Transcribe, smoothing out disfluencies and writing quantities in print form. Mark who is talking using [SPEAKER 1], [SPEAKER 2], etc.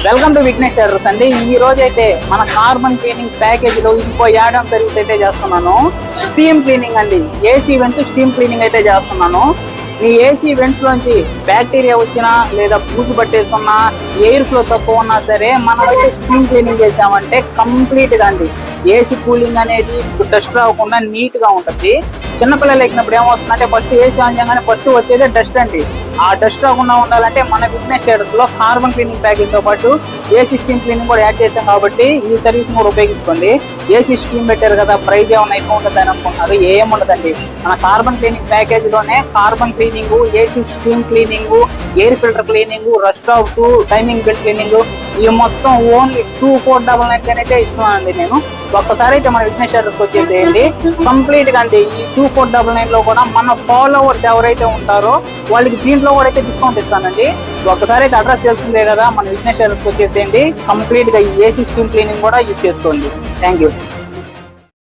[SPEAKER 1] Welcome to Vignesh traders అండి. ఈ రోజు అయితే మన కార్బన్ క్లీనింగ్ ప్యాకేజ్ లో ఇంకో యాడ్ ఆన్ సర్వీస్ అయితే చేస్తున్నాను. స్టీమ్ క్లీనింగ్ అండి. ఏసీ వెంట్స్ స్టీమ్ క్లీనింగ్ అయితే చేస్తున్నాను. మీ ఏసీ వెంట్స్ లోంచి బ్యాక్టీరియా వచ్చినా లేదా బూజు పట్టేస్తున్నా ఎయిర్ ఫ్లో తక్కువ ఉన్నా సరే మనమైతే స్టీమ్ క్లీనింగ్ చేసామంటే కంప్లీట్ గా అండి ఏసీ కూలింగ్ అనేది డస్ట్ రాకుండా నీట్ గా ఉంటుంది. చిన్నపిల్లలు ఎక్కినప్పుడు ఏమవుతుందంటే ఫస్ట్ ఏసీ ఆన్ చేయగానే ఫస్ట్ వచ్చేది డస్ట్ అండి. ఆ డస్ట్ రాకుండా ఉండాలంటే మన విఘ్నేష్ ట్రేడర్స్ లో కార్బన్ క్లీనింగ్ ప్యాకేజ్ తో పాటు ఏసీ స్టీమ్ క్లీనింగ్ కూడా యాడ్ చేశాం కాబట్టి ఈ సర్వీస్ కూడా ఉపయోగించుకోండి. ఏసీ స్టీమ్ పెట్టారు కదా, ప్రైజ్ ఏమైనా ఎక్కువ ఉంటుంది అని అనుకుంటున్నారు, ఏం ఉండదండి. మన కార్బన్ క్లీనింగ్ ప్యాకేజ్ లోనే carbon cleaning, AC steam cleaning, air filter cleaning, rust house, timing belt cleaning ఈ మొత్తం ఓన్లీ 2499 అయితే ఇస్తున్నానండి నేను. ఒక్కసారి అయితే మన విఘ్నేష్ ట్రేడర్స్ వచ్చేసేయండి. కంప్లీట్ గా అండి ఈ 2499 లో కూడా మన ఫాలోవర్స్ ఎవరైతే ఉంటారో వాళ్ళకి దీంట్లో కూడా అయితే డిస్కౌంట్ ఇస్తానండి. ఒక్కసారి అయితే అడ్రస్ తెలిసిందే కదా, మన విఘ్నేష్ ట్రేడర్స్ వచ్చేసేయండి. కంప్లీట్ గా ఈ ఏసీ స్టీమ్ క్లీనింగ్ కూడా యూజ్ చేసుకోండి. Thank you.